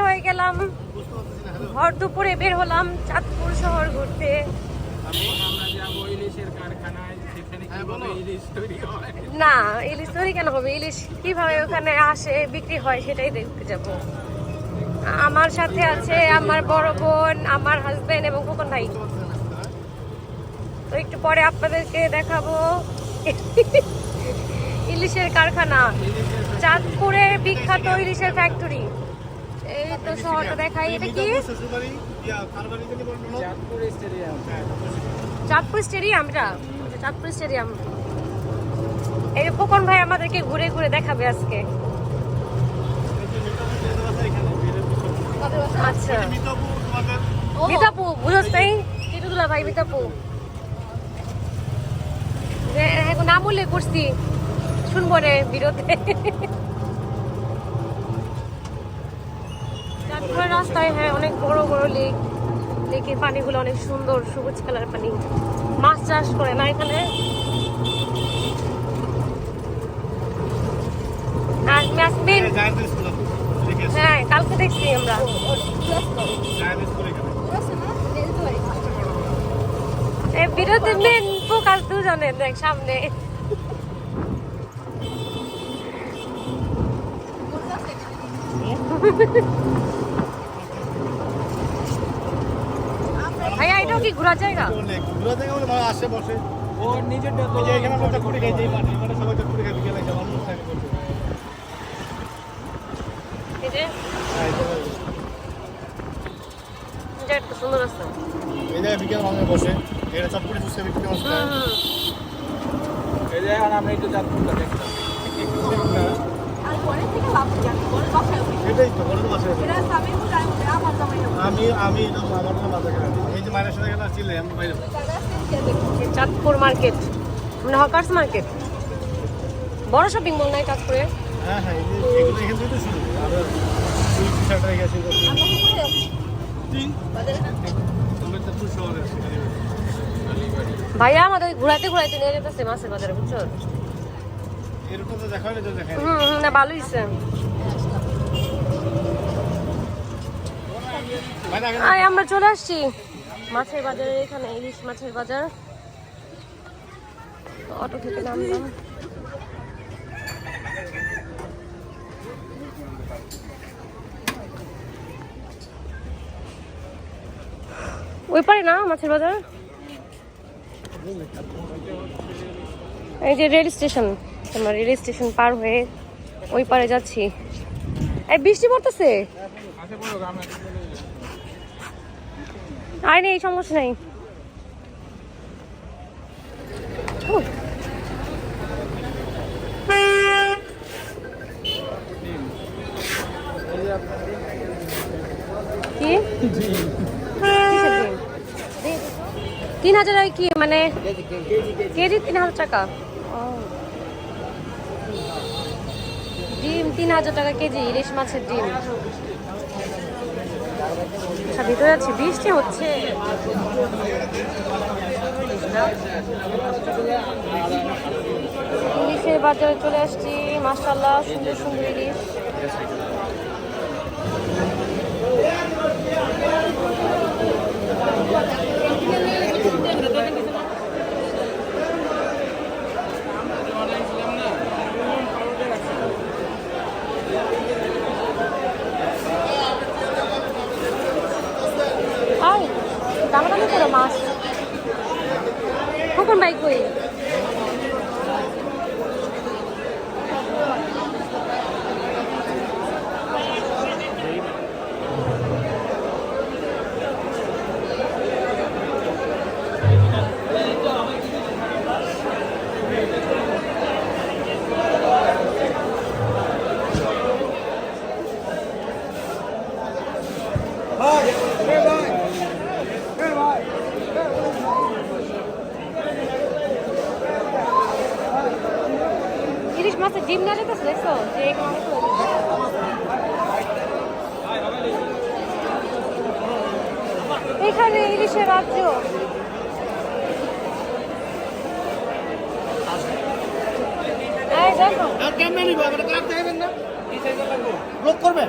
হয়ে গেলাম, ভর দুপুরে বের হলাম চাঁদপুর শহর ঘুরতে। না, ইলিশ তৈরি কেন হবে? ইলিশ কিভাবে ওখানে আসে বিক্রি হয় সেটাই দেখতে যাব। আমার সাথে আছে আমার বড় বোন, আমার হাজবেন্ড এবং খোকন ভাই। তো একটু পরে আপনাদেরকে দেখাবো ইলিশের কারখানা, চাঁদপুরের বিখ্যাত ইলিশের ফ্যাক্টরি। এই তো শহরটা দেখাই। এটা কি? চাঁদপুর স্টেডিয়াম। এটা চাঁদপুর স্টেডিয়াম। এই যে খোকন ভাই আমাদেরকে ঘুরে ঘুরে দেখাবে আজকে। আচ্ছা, মিতাপু বুঝোস তাই? টিটুদুলা ভাই মিতাপু এখন নাম উল্লেখ করছি, শুনবো রে বিরতে। চাঁদপুরের রাস্তায় হ্যাঁ অনেক বড় বড় লেক, লেকের পানিগুলো অনেক সুন্দর সবুজ কালার পানি। মাছ চাষ করে না এখানে? হ্যাঁ, কালকে দেখছি আমরা। বিরতির মেন ফোকাস দুজনের, দেখ সামনে। ভাইয়া এটাও কি ঘোরার জায়গা? ঘোরার জায়গা বলে আসে বসে ও নিজের এখানে আমরা করে খাই, যেই পানি মানে সবাই করে খাই বিকেলে যাওয়ার অনুষ্ঠান করতে। এই যে এটা সুন্দর আছে। এই জায়গায় বিকেল ভাঙে বসে, এটা চটপটে চুষে বিক্রি করছে। এই জায়গায় আমরা একটু চাঁদপুরটা দেখলাম। এটাই তো বড় বাসা। আমি আমার বাসা গেলাম, এই যে মায়ের সাথে গেলাম চিলে আমি বাইরে। চাঁদপুর মার্কেট মানে হকার্স মার্কেট, বড় শপিং মল নাই চাঁদপুরে? হ্যাঁ হ্যাঁ, এগুলো এখান থেকে তো শুরু। আর দুই টি-শার্টে গেছে ভাইয়া আমাদের ঘুরাইতে ঘুরাইতে নিয়ে যেতেছে মাছের বাজারে, বুঝছো? এরকম তো দেখা হয়নি, তো দেখা না ভালো হয়েছে। আমরা চলে আসছি মাছের বাজারে। এখানে ইলিশ মাছের বাজার। অটো থেকে নামলাম। ওই পারে না মাছের বাজার? এই যে রেল স্টেশন, আমরা রেল স্টেশন পার হয়ে ওই পারে যাচ্ছি। এই বৃষ্টি পড়তেছে, আয় নেই, সমস্যা নেই। কি 3000 কি মানে কেজি? 3000 টাকা। ডিম 3000 টাকা কেজি, ইলিশ মাছের ডিম। ভিতরে যাচ্ছি, বৃষ্টি হচ্ছে। ইলিশের বাজারে চলে আসছি। মাশাআল্লাহ সুন্দর সুন্দর ইলিশ। দামাদামি করো মাছ। কখন বাইক কই? ইলিশ মাছের ডিম না যেতেছে, দেখছো? এখানে ইলিশের রাজ্য। করবে।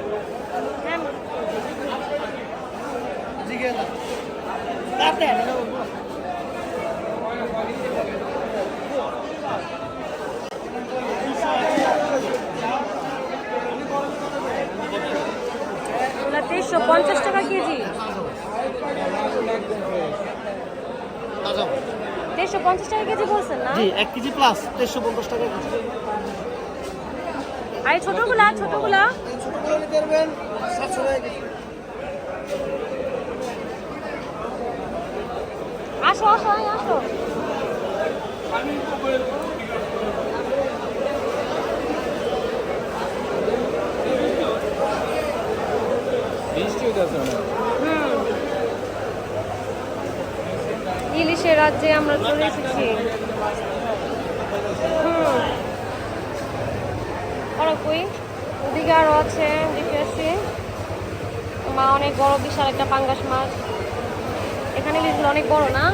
150 টাকা কেজি। তাজা 150 টাকা কেজি বলছেন না? জি 1 কেজি প্লাস 150 টাকা কেজি। আর এই ছোটগুলা ছোটগুলা ছোটগুলো নিতে পারবেন 700 টাকা কেজি। আসো আসো আয় আসো। হুম। ইলিশের রাজ্যে আমরা চলে এসেছি। হুম। আর কই ওদিকে আরো আছে, দেখে আসি। মা অনেক বড় বিশাল একটা পাঙ্গাস মাছ। এখানে ইলিশগুলো অনেক বড় না?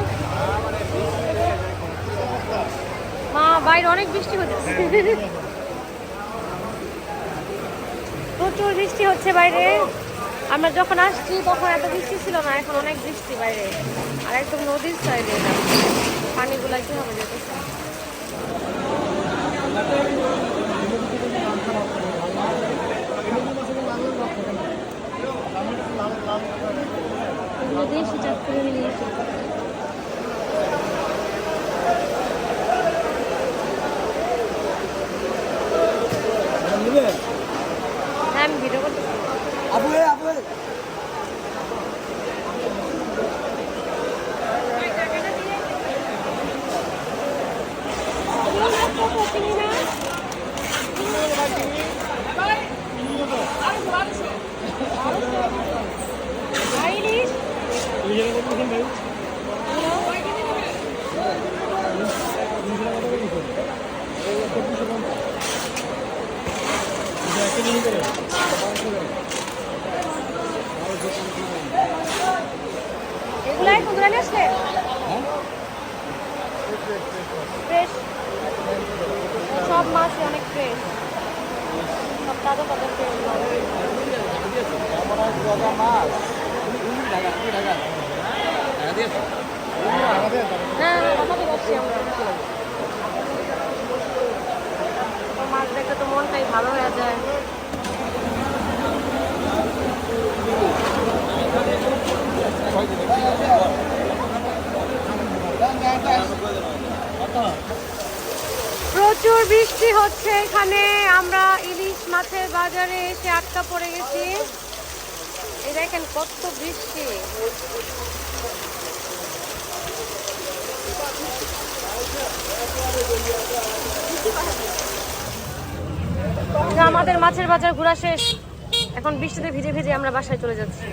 মা বাইরে অনেক বৃষ্টি হচ্ছে। প্রচুর বৃষ্টি হচ্ছে বাইরে। আমরা যখন আসছি তখন এত বৃষ্টি ছিল না, এখন অনেক বৃষ্টি বাইরে। আর একদম নদীর সাইডে পানিগুলা কি হবে যেতেছে। এগুলো দেশি চাঁদপুরে নিয়ে এসে হ্যাঁ আমি ভিডিও করতেছি। এগুলো এখন ধরে নিয়ে আসলে ফ্রেশ, সব মাছই অনেক ফ্রেশ, সব তাজা তাজা ফ্রেশ মাছ। হ্যাঁ কথাতে বসছি আমরা। তো মাছ দেখে তো মনটাই ভালো হয়ে যায়। প্রচুর বৃষ্টি হচ্ছে এখানে। আমরা ইলিশ মাছের বাজারে এসে আটকা পড়ে গেছি। এই দেখেন কত বৃষ্টি। আমাদের মাছের বাজার ঘোরা শেষ। এখন বৃষ্টিতে ভিজে ভিজে আমরা বাসায় চলে যাচ্ছি।